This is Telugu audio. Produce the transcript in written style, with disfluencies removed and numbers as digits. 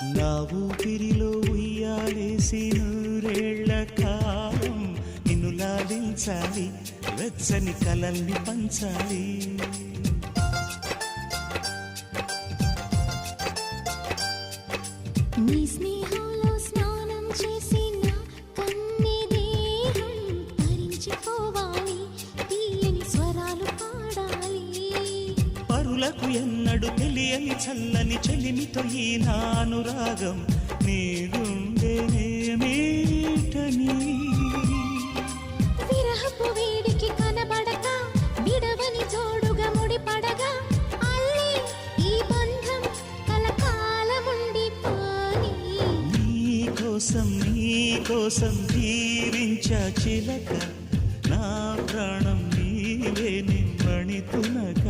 నా ఊపిరిలో ఉయ్యాలేసి నూరేళ్ల కాలం నిన్ను లాలించాలి, వెచ్చని కలల్ని పంచాలి. నీ స్నేహంలో స్నానం చేసి నా కన్ని దేహం తరించిపోవాలి, తీయని స్వరాలు పాడాలి. పరులకు ఎన్నడు తెలియని చల్లని చెలిమితో ఈ నానురాగం నీ గుండెనేమీటని. విరహపు వేడికి కనబడక విడవని జోడుగా ముడిపడగా అల్లి ఈ బంధం కలకాలముండిపోని. నీకోసం జీవించా చిలక, నా ప్రాణం నీవే నిమ్మణి తునక.